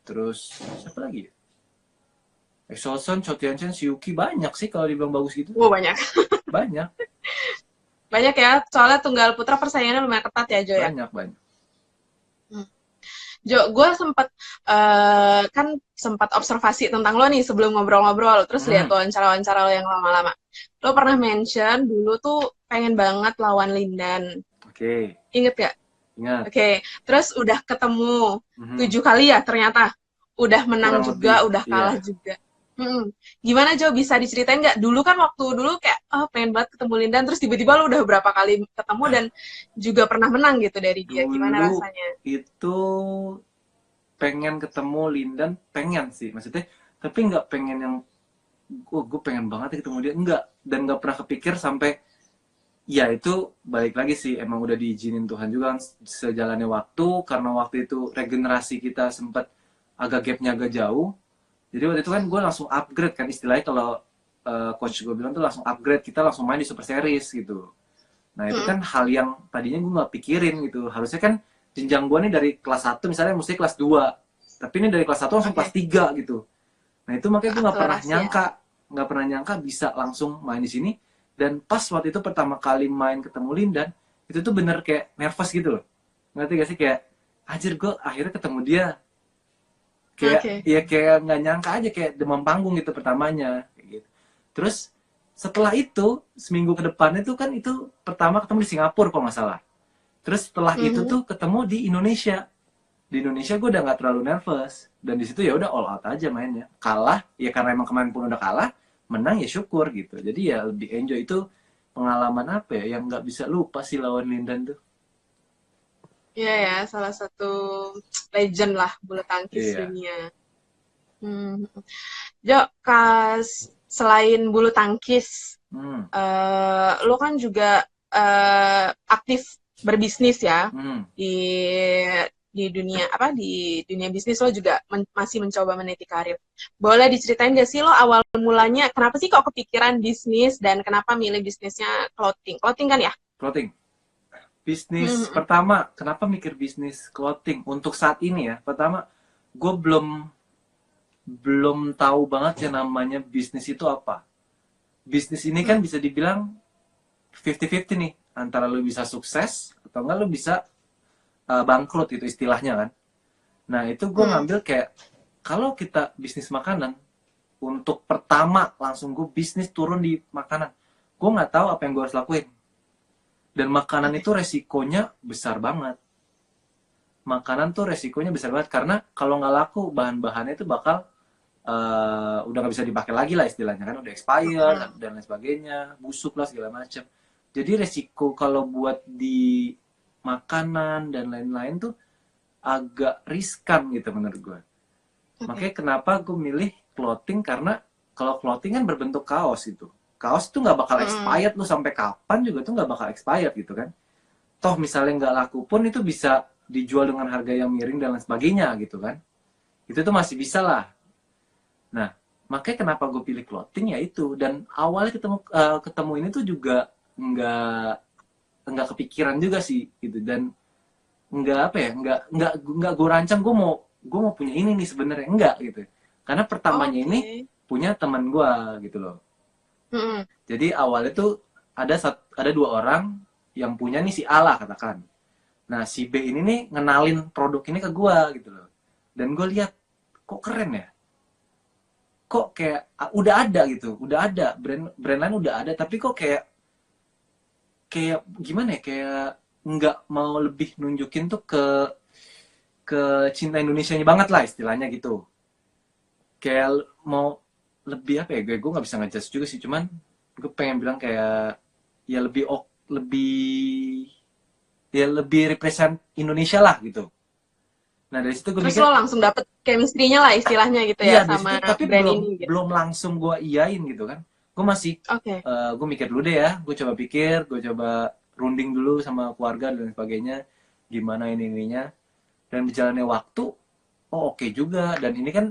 terus siapa lagi ya? Exoson, Chotianchen, Siuki, banyak sih kalau dibilang bagus gitu. Banyak. Banyak, Banyak ya, soalnya tunggal putra persaingannya lumayan ketat ya, Jo ya. banyak, banyak. Hmm. Jo, gue sempat kan sempat observasi tentang lo nih sebelum ngobrol-ngobrol, terus lihat Hmm, wawancara-wawancara lo yang lama-lama. Lo pernah mention dulu tuh pengen banget lawan Lindan. oke, Ingat gak? ingat. Oke, terus udah ketemu Mhm. 7 kali ya ternyata. Udah menang Kurang lebih, juga, udah iya. kalah juga. Gimana Jo, bisa diceritain nggak? Dulu kan waktu dulu kayak, pengen banget ketemu Lindan, terus tiba-tiba lu udah berapa kali ketemu dan juga pernah menang gitu dari dia. Gimana Dulu rasanya? itu pengen ketemu Lindan, pengen sih maksudnya, tapi nggak pengen yang gue pengen banget ya ketemu dia, enggak, dan nggak pernah kepikir sampai ya itu balik lagi sih, emang udah diizinin Tuhan juga kan sejalannya waktu, karena waktu itu regenerasi kita sempat agak gapnya agak jauh, jadi waktu itu kan gue langsung upgrade kan istilahnya, kalau coach gue bilang tuh langsung upgrade, kita langsung main di Super Series gitu. Nah itu Mm-mm. kan hal yang tadinya gue nggak pikirin gitu. Harusnya kan jenjang gue nih dari kelas 1 misalnya mesti kelas 2. Tapi ini dari kelas 1 langsung kelas Oke, 3 gitu. Nah itu makanya gue akselerasi ya. nggak pernah nyangka bisa langsung main di sini. Dan pas waktu itu pertama kali main ketemu Lindan, itu tuh bener kayak nervous gitu loh. Ngerti gak sih, kayak anjir gue akhirnya ketemu dia. Kayak Oke. ya kayak nggak nyangka aja, kayak demam panggung gitu pertamanya kayak gitu. Terus setelah itu seminggu ke depannya tuh kan itu pertama ketemu di Singapura kalau nggak salah. Terus setelah itu Mhm. tuh ketemu di Indonesia. Di Indonesia gue udah nggak terlalu nervous, dan di situ ya udah all out aja mainnya. Kalah ya karena emang kemarin pun udah kalah, menang ya syukur gitu. Jadi ya lebih enjoy. Itu pengalaman apa ya yang nggak bisa lupa sih lawan Lindan tuh. Iya ya, salah satu legend lah bulu tangkis Iya. dunia. Hmm. Jo, selain bulu tangkis, Hmm. lo kan juga aktif berbisnis ya Hmm. di dunia apa di dunia bisnis lo juga masih mencoba meniti karir. Boleh diceritain gak sih lo awal mulanya kenapa sih kok kepikiran bisnis dan kenapa milih bisnisnya clothing? Clothing kan ya? Clothing. Bisnis Hmm, pertama, kenapa mikir bisnis clothing untuk saat ini ya? Pertama, gue belum tahu banget yang namanya bisnis itu apa. Bisnis ini kan hmm, bisa dibilang 50-50 nih, antara lu bisa sukses atau enggak lu bisa bangkrut itu istilahnya kan. Nah itu gue hmm, ngambil kayak kalau kita bisnis makanan, untuk pertama langsung gue bisnis turun di makanan, gue nggak tahu apa yang gue harus lakuin, dan makanan oke. itu resikonya besar banget. Makanan tuh resikonya besar banget karena kalau nggak laku bahan-bahannya itu bakal udah nggak bisa dipakai lagi lah istilahnya kan, udah expired Hmm, dan lain sebagainya, busuk lah segala macam. Jadi resiko kalau buat di makanan dan lain-lain tuh agak riskan gitu menurut gue. oke. Makanya kenapa gue milih clothing, karena kalau clothing kan berbentuk kaos gitu. Kaos tuh nggak bakal Hmm, expired, lu sampai kapan juga tuh nggak bakal expired gitu kan. Toh misalnya nggak laku pun itu bisa dijual dengan harga yang miring dan lain sebagainya gitu kan. Itu tuh masih bisa lah. Nah, makanya kenapa gue pilih clothing ya itu. Dan awalnya ketemu ini tuh juga nggak nggak kepikiran juga sih gitu, dan nggak apa ya, nggak gue rancang gue mau punya ini nih sebenarnya, enggak gitu, karena pertamanya ini oke. punya teman gue gitu loh. Hmm, Jadi awalnya tuh ada dua orang yang punya nih, si A lah katakan. Nah si B ini nih ngenalin produk ini ke gue gitu loh, dan gue lihat kok keren ya, kok kayak udah ada gitu, udah ada brand brand lain udah ada, tapi kok kayak kayak gimana ya, kayak nggak mau lebih nunjukin tuh ke cinta Indonesianya banget lah istilahnya gitu. Kayak mau lebih apa ya, gue nggak bisa ngejudge juga sih, cuman gue pengen bilang kayak ya lebih ya lebih represent Indonesia lah gitu. Nah dari situ gue terus mikir, lo langsung dapet chemistry-nya lah istilahnya gitu iya ya dari situ, sama tapi brand belum ini gitu. belum langsung gue iyain gitu kan. Gue masih Oke. gue mikir dulu deh ya, gue coba pikir, gue coba runding dulu sama keluarga dan sebagainya, gimana ininya, dan berjalannya waktu, oh oke juga, dan ini kan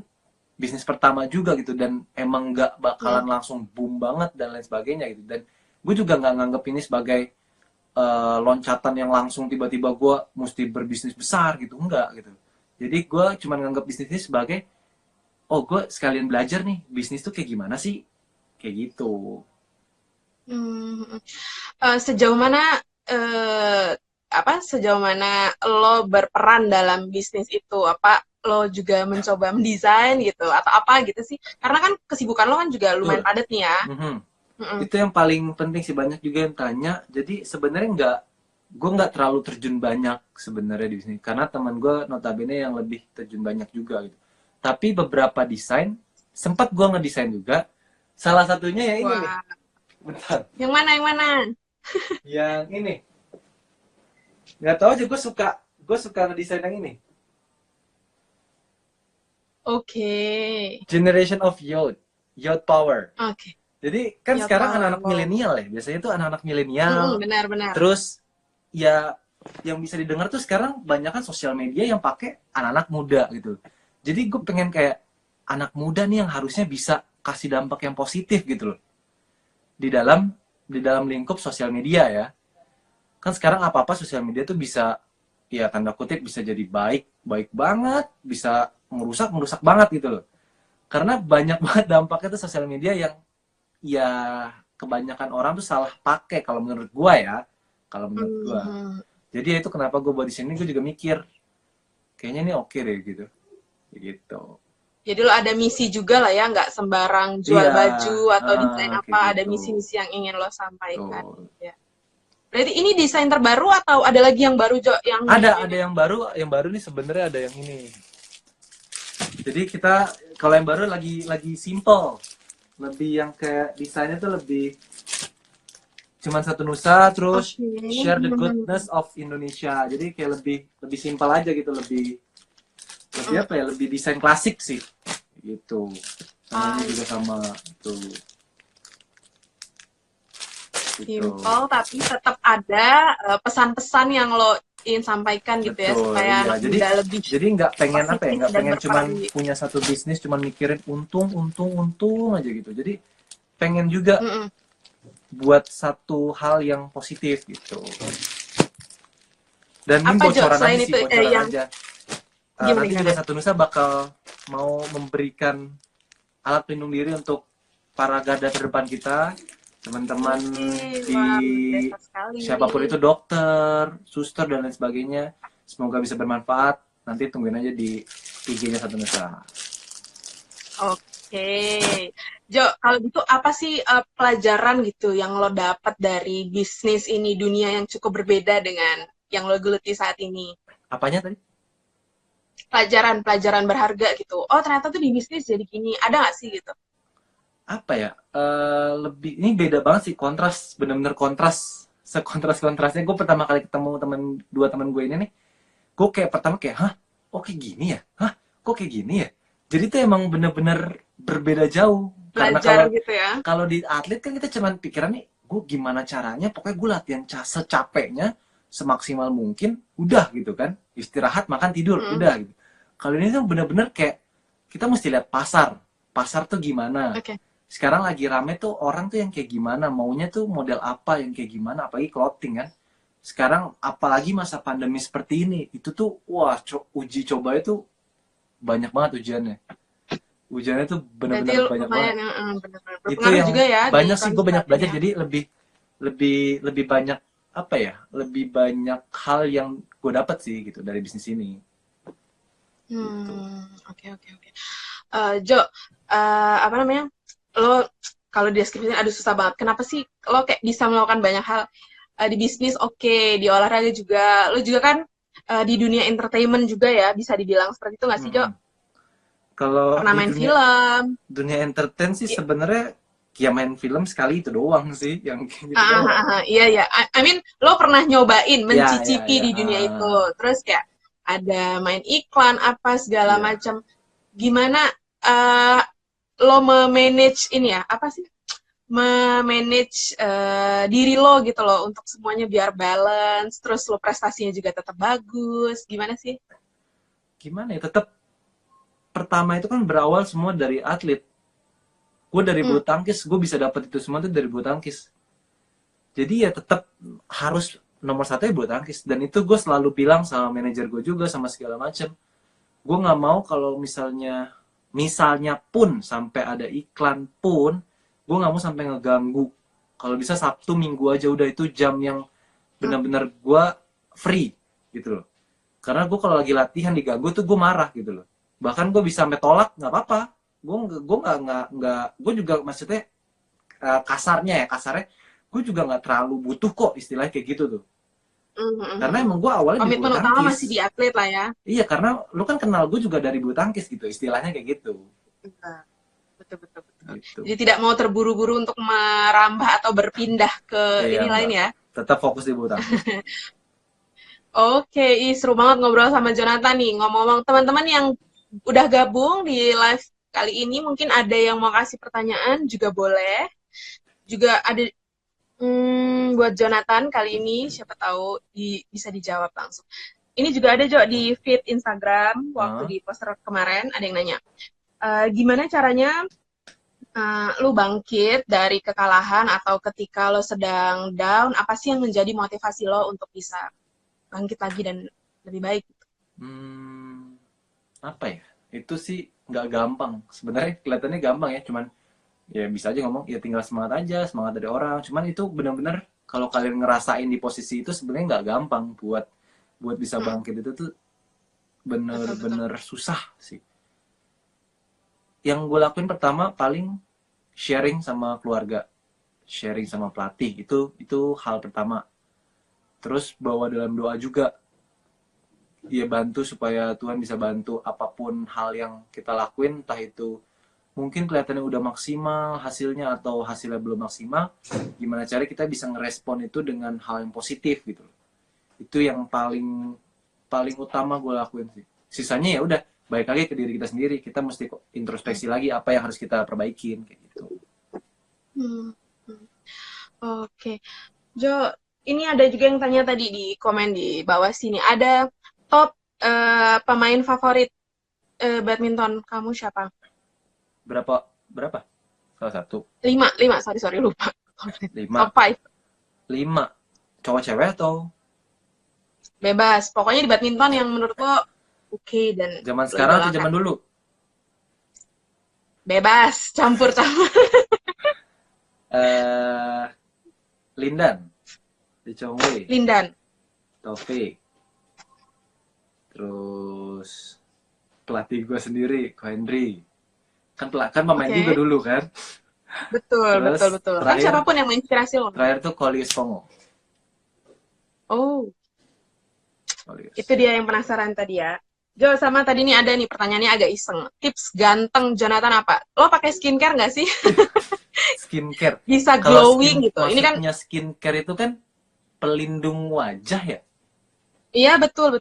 bisnis pertama juga gitu, dan emang nggak Hmm, bakalan langsung boom banget dan lain sebagainya gitu, dan gue juga nggak nganggap ini sebagai loncatan yang langsung tiba-tiba gue mesti berbisnis besar gitu, enggak gitu. Jadi gue cuma nganggap bisnis ini sebagai, oh gue sekalian belajar nih, bisnis tuh kayak gimana sih? Kayak gitu. Hmm. Sejauh mana sejauh mana lo berperan dalam bisnis itu? Apa lo juga mencoba mendesain gitu atau apa gitu sih? Karena kan kesibukan lo kan juga lumayan Betul. padat nih ya. Mhm. Mm-mm. Itu yang paling penting sih, banyak juga yang tanya. Jadi sebenarnya gue nggak terlalu terjun banyak sebenarnya di sini. Karena teman gue notabene yang lebih terjun banyak juga gitu. Tapi beberapa desain, sempat gue ngedesain juga. Salah satunya ya ini nih. Wah, Bentar. yang mana yang mana? Yang ini. Nggak tahu aja gue suka ngedesain yang ini. Oke, Generation of Youth. Youth Power. oke. Jadi kan Ya sekarang power, anak-anak wow. milenial ya. Biasanya tuh anak-anak milenial. Benar-benar. Terus ya yang bisa didengar tuh sekarang banyak kan sosial media yang pakai anak-anak muda gitu. Jadi gue pengen kayak anak muda nih yang harusnya bisa kasih dampak yang positif gitu loh di dalam lingkup sosial media ya. Kan sekarang apa-apa sosial media tuh bisa, ya tanda kutip, bisa jadi baik banget, bisa merusak banget gitu loh. Karena banyak banget dampaknya tuh sosial media yang ya kebanyakan orang tuh salah pakai kalau menurut gua ya. Kalau menurut gua. Mhm. Jadi ya itu kenapa gue buat di sini, gue juga mikir kayaknya ini oke deh gitu. Gitu. Jadi lo ada misi juga lah ya, nggak sembarang jual Iya, baju atau desain kayak apa, ada gitu. misi-misi yang ingin lo sampaikan. Tuh. Ya. Berarti ini desain terbaru atau ada lagi yang baru Jo yang Ada yang baru nih sebenarnya, ada yang ini. Jadi kita kalau yang baru lagi simple, lebih yang kayak desainnya tuh lebih cuman satu nusa, terus Oke. share the goodness of Indonesia. Jadi kayak lebih simpel aja gitu, lebih apa ya, lebih desain klasik sih gitu. Sama ini juga sama tuh gitu. Simple tapi tetap ada pesan-pesan yang lo ingin sampaikan gitu ya Betul, supaya iya. anak Jadi muda lebih nggak pengen apa ya, positif nggak dan pengen cuman berperan di. punya satu bisnis, cuman mikirin untung aja gitu. Jadi pengen juga Mm-mm. buat satu hal yang positif gitu. Dan ini Apa Jo bocoran aja selain sih, itu bocoran yang aja. gimana Nanti gimana? juga satu nusa bakal mau memberikan alat pelindung diri untuk para garda terdepan kita, teman-teman Oke, di wah luar biasa sekali. siapapun itu, dokter, suster dan lain sebagainya. Semoga bisa bermanfaat. Nanti tungguin aja di IG-nya Satu Nusa. Oke, Jo, kalau gitu apa sih pelajaran gitu yang lo dapat dari bisnis ini, dunia yang cukup berbeda dengan yang lo geluti saat ini? Apanya tadi? Pelajaran-pelajaran berharga gitu. Oh, ternyata tuh di bisnis jadi gini. Ada nggak sih gitu? Apa ya? Lebih ini beda banget sih, kontras, bener-bener kontras. Sekontras-kontrasnya gue pertama kali ketemu dua teman gue ini nih, gue kayak pertama kayak, hah, oh kayak gini ya? Hah, kok kayak gini ya? Jadi tuh emang bener-bener berbeda jauh. Karena Belajar gitu ya. kalau di atlet kan kita cuman pikiran nih, gue gimana caranya, pokoknya gue latihan secapeknya, semaksimal mungkin, udah gitu kan. Istirahat, makan, tidur, Mm. udah gitu. Kalau ini tuh bener-bener kayak, kita mesti lihat pasar. Pasar tuh gimana. Oke. Sekarang lagi rame tuh orang tuh yang kayak gimana, maunya tuh model apa, yang kayak gimana, apalagi clothing kan. Sekarang apalagi masa pandemi seperti ini, itu tuh wah, uji coba itu banyak banget ujiannya. Ujiannya tuh Berarti benar-benar banyak banget. lumayan benar-benar Itu berpengaruh yang juga ya di banyak sih, gue kondisi banyak saat ini belajar, ya. jadi lebih lebih lebih banyak apa ya, lebih banyak hal yang gue dapat sih gitu dari bisnis ini gitu. Oke oke oke. Jo, apa namanya? Lo kalau di deskripsinya aduh susah banget. Kenapa sih lo kayak bisa melakukan banyak hal di bisnis oke, di olahraga juga. Lo juga kan di dunia entertainment juga ya, bisa dibilang seperti itu nggak sih, Jo? Mm-mm. Kalau Pernah di main dunia film. dunia entertain sih I- sebenarnya ya main film sekali itu doang sih, yang kayak gitu doang. iya iya. I mean, lo pernah nyobain Ya, ya, mencicipi ya. di dunia itu. Terus kayak ada main iklan apa segala Ya. macam. Gimana eh, lo memanage ini ya? Apa sih? Memanage diri lo gitu loh untuk semuanya biar balance, terus lo prestasinya juga tetap bagus. Gimana sih? Gimana ya? Tetap pertama itu kan berawal semua dari atlet. Gue dari Hmm. bulu tangkis, gue bisa dapat itu semua tuh dari bulu tangkis. Jadi ya tetap harus nomor satu ya bulu tangkis. Dan itu gue selalu bilang sama manajer gue juga, sama segala macam. gue nggak mau kalau misalnya pun sampai ada iklan pun, gue nggak mau sampai ngeganggu. Kalau bisa Sabtu Minggu aja udah, itu jam yang benar-benar gue free gitu loh. Karena gue kalau lagi latihan diganggu tuh gue marah gitu loh. Bahkan gue bisa sampai tolak, nggak apa-apa. Gue juga maksudnya kasarnya gue juga nggak terlalu butuh kok istilahnya kayak gitu tuh. Karena emang gue awalnya di bulu Komitmen utama tangkis. masih di atlet lah ya. Iya, karena lu kan kenal gue juga dari bulu tangkis gitu, istilahnya kayak gitu. Betul, betul, betul. Gitu. Jadi tidak mau terburu-buru untuk merambah atau berpindah ke Iya, ini lain ya. tetap fokus di bulu tangkis. Oke, seru banget ngobrol sama Jonathan nih. Ngomong-ngomong, teman-teman yang udah gabung di live kali ini, mungkin ada yang mau kasih pertanyaan juga boleh. Juga ada buat Jonathan kali ini, siapa tahu bisa dijawab langsung. Ini juga ada Jo di feed Instagram waktu di poster kemarin ada yang nanya, gimana caranya lu bangkit dari kekalahan atau ketika lo sedang down, apa sih yang menjadi motivasi lo untuk bisa bangkit lagi dan lebih baik? Apa ya? Itu sih nggak gampang. Sebenarnya kelihatannya gampang ya, cuman ya bisa aja ngomong ya tinggal semangat aja, semangat dari orang. Cuman itu benar-benar kalau kalian ngerasain di posisi itu sebenarnya nggak gampang buat bisa bangkit. Itu tuh bener-bener susah sih. Yang gue lakuin pertama paling sharing sama keluarga, sharing sama pelatih, itu hal pertama. Terus bawa dalam doa juga, dia bantu supaya Tuhan bisa bantu apapun hal yang kita lakuin, entah itu mungkin kelihatannya udah maksimal hasilnya atau hasilnya belum maksimal, gimana cara kita bisa ngerespon itu dengan hal yang positif gitu. Itu yang paling utama gue lakuin sih. Sisanya ya udah balik lagi ke diri kita sendiri, kita mesti introspeksi lagi apa yang harus kita perbaikin kayak gitu. Oke. Jo, ini ada juga yang tanya tadi di komen di bawah sini, ada top pemain favorit badminton kamu siapa? Berapa? Salah satu. 5, sorry lupa. 5. Top 5. 5. Cowok cewek atau? Bebas. Pokoknya di badminton yang menurut lo oke dan zaman sekarang atau zaman dulu? Bebas, campur. Lindan. Di Chongwei. Lindan. Taufik. Terus pelatih gue sendiri, Ko Hendry. Kan pemain juga dulu kan. Betul. Terakhir, kan siapapun yang menginspirasi lo. Terakhir tuh Kolius Pongo. Oh. Kolius. Itu dia yang penasaran tadi ya. Jo, sama tadi nih ada nih pertanyaannya agak iseng. Tips ganteng Jonathan apa? Lo pakai skincare nggak sih? Skincare. Bisa glowing gitu. Ini kan skincare itu kan pelindung wajah ya? Iya, betul.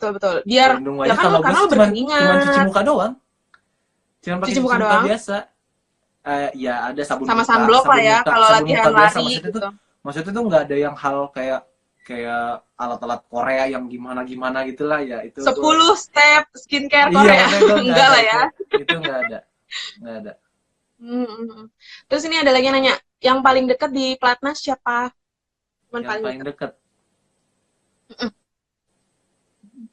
Biar pelindung wajah, kalau gue cuma cuci muka doang. Cuma pakai cuci muka doang biasa. Ya ada sabun sama sunblock lah ya kalau latihan lari gitu. Maksudnya tuh nggak ada yang hal kayak alat-alat Korea yang gimana gitulah ya itu. 10 step skincare Korea. Enggak lah ya. Itu nggak ada. Terus ini ada lagi yang nanya, yang paling dekat di Platnas siapa? Yang paling dekat.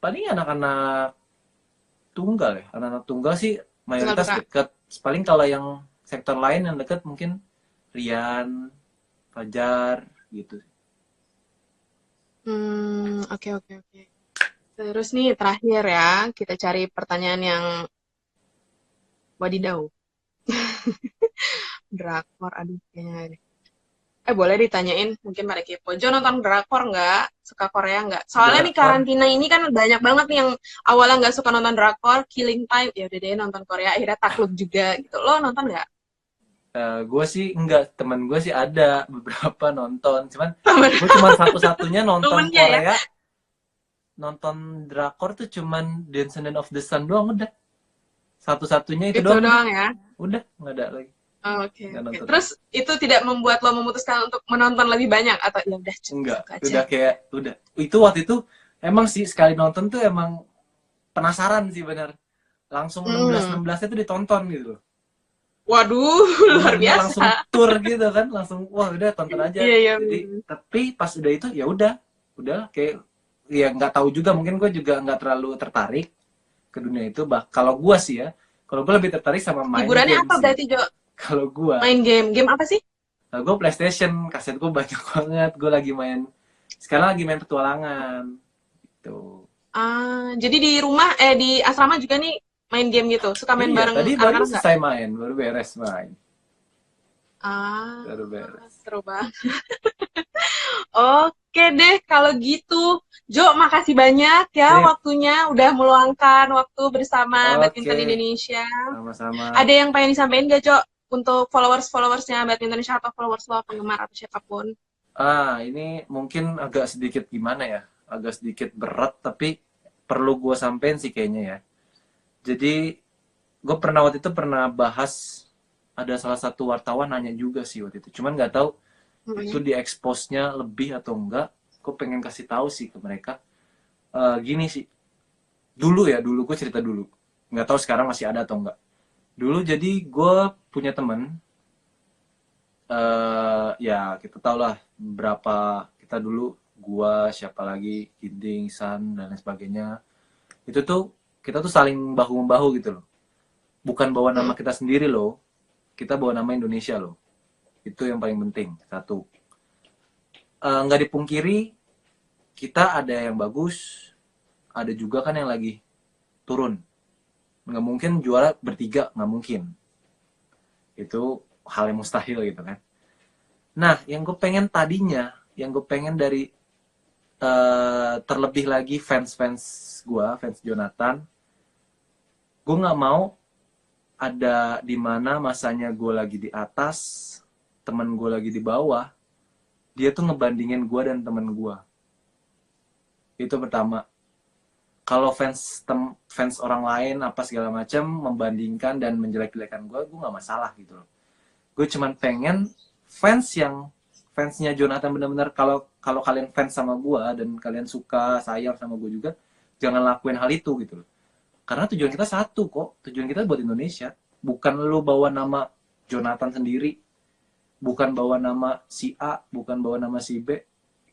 Paling anak-anak tunggal ya. Anak-anak tunggal sih mayoritas dekat. Paling kalau yang sektor lain yang dekat mungkin Rian, Fajar gitu. Oke. Terus nih terakhir ya, kita cari pertanyaan yang wadidaw. Drakor, aduh kayaknya ini. Boleh ditanyain, mungkin pada kepo. Jo nonton drakor nggak? Suka Korea nggak? Soalnya nih karantina ini kan banyak banget nih yang awalnya nggak suka nonton drakor, killing time, ya udah deh nonton Korea, akhirnya takluk juga gitu. Lo nonton nggak? Gue sih enggak, temen gue sih ada beberapa nonton, cuman gue cuma satu-satunya nonton Korea, ya? Nonton drakor tuh cuman Descendant of the Sun doang, udah. Satu-satunya itu doang ya? Udah, nggak ada lagi. Oke. Terus itu tidak membuat lo memutuskan untuk menonton lebih banyak atau ya udah cukup? Enggak, udah. Itu waktu itu emang sih sekali nonton tuh emang penasaran sih benar. Langsung 16-16-nya tuh ditonton gitu loh. Waduh, luar biasa. Langsung tour gitu kan, langsung wah udah tonton aja. Iya. Jadi tapi pas udah itu ya udah kayak ya nggak tahu juga, mungkin gue juga nggak terlalu tertarik. ke dunia itu. Kalau gue sih ya, kalau gue lebih tertarik sama main Hiburannya game apa sih. berarti, Jo? Kalau gue, Main game. Game apa sih? gue PlayStation, kaset gue banyak banget. Gue lagi main, sekarang lagi main petualangan. Gitu. Jadi di rumah, di asrama juga nih main game gitu? Suka main Iya, tadi bareng baru anak-anak nggak? selesai main, baru beres main. Ah, Baru beres. seru banget. Oke deh, kalau gitu. Jo, makasih banyak ya Sip. waktunya udah meluangkan waktu bersama Oke, Badminton Indonesia. sama-sama. Ada yang pengen disampaikan gak, Jo? Untuk followers-followersnya Badminton Indonesia atau followers lo, penggemar atau siapapun. Ini mungkin agak sedikit gimana ya? Agak sedikit berat, tapi perlu gue sampein sih kayaknya ya. Jadi, gue waktu itu pernah bahas, ada salah satu wartawan nanya juga sih waktu itu. Cuman nggak tahu itu Mm-mm. diekspos-nya lebih atau enggak. Gue pengen kasih tahu sih ke mereka. Gini sih, dulu gue cerita dulu. Nggak tahu sekarang masih ada atau enggak. Dulu jadi gue punya temen, ya kita tau lah berapa kita dulu, gua siapa lagi, Ginting, San dan lain sebagainya. Itu tuh kita tuh saling bahu membahu gitu loh. Bukan bawa nama Mm-mm. kita sendiri loh, kita bawa nama Indonesia loh. Itu yang paling penting. Satu, nggak dipungkiri kita ada yang bagus, ada juga kan yang lagi turun. Nggak mungkin juara bertiga, nggak mungkin. Itu hal yang mustahil gitu kan. Nah, yang gue pengen dari terlebih lagi fans-fans gue, fans Jonathan, gue nggak mau ada di mana masanya gue lagi di atas, temen gue lagi di bawah, dia tuh ngebandingin gue dan temen gue. Itu pertama. Kalau fans orang lain apa segala macam membandingkan dan menjelek-jelekan gue nggak masalah gitu loh. Gue cuman pengen fansnya Jonathan benar-benar, kalau kalian fans sama gue dan kalian suka sayang sama gue juga, jangan lakuin hal itu gitu loh. Karena tujuan kita satu kok, tujuan kita buat Indonesia. Bukan lu bawa nama Jonathan sendiri, bukan bawa nama si A, bukan bawa nama si B,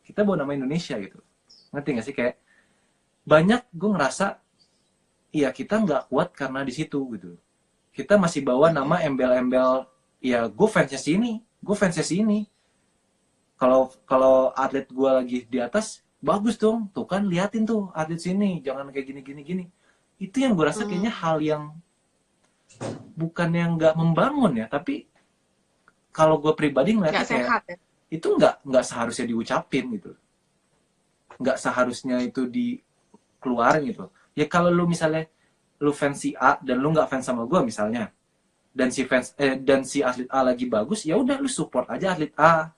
kita bawa nama Indonesia gitu. Ngerti gak sih? Kayak banyak gue ngerasa, ya kita nggak kuat karena di situ gitu. Kita masih bawa nama embel-embel, ya gue fansnya sini, gue fansnya sini. Kalau atlet gue lagi di atas, bagus dong, tuh kan liatin tuh atlet sini, jangan kayak gini. Itu yang gue rasa kayaknya hal yang bukan yang nggak membangun ya, tapi kalau gue pribadi ngeliatnya Nggak kayak sehat ya? itu nggak seharusnya diucapin gitu, nggak seharusnya itu dikeluarin gitu. Ya kalau lu misalnya lu fans si A dan lu nggak fans sama gue misalnya, dan si atlet A lagi bagus, ya udah lu support aja atlet A,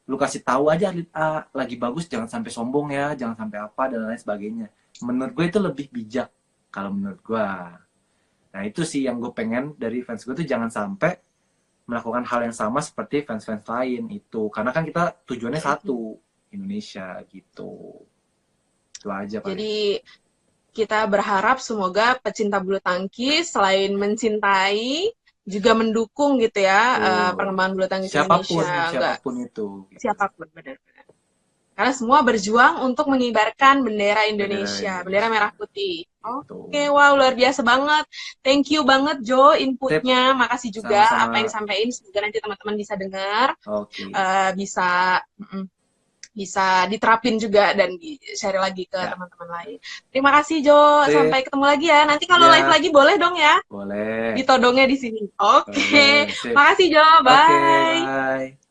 lu kasih tahu aja atlet A lagi bagus, jangan sampai sombong ya, jangan sampai apa dan lain sebagainya. Menurut gue itu lebih bijak kalau menurut gue. Nah itu sih yang gue pengen dari fans gue tuh, jangan sampai melakukan hal yang sama seperti fans-fans lain itu, karena kan kita tujuannya satu, Indonesia gitu. Itu aja paling. Jadi kita berharap semoga pecinta bulu tangkis selain mencintai juga mendukung gitu ya, pengembangan bulu tangkis Indonesia. Siapapun itu gitu. Siapapun, benar-benar. Karena semua berjuang untuk mengibarkan bendera Indonesia, bendera merah putih. Oke, wow, luar biasa banget. Thank you banget Jo inputnya. Makasih juga Sama-sama. apa yang disampaikan. Semoga nanti teman-teman bisa dengar, bisa diterapin juga dan di-share lagi ke teman-teman lain. Terima kasih Jo. Sampai ketemu lagi ya. Nanti kalau live lagi boleh dong ya? Boleh. Ditodongnya di sini. Oke. Makasih Jo. Bye. Bye.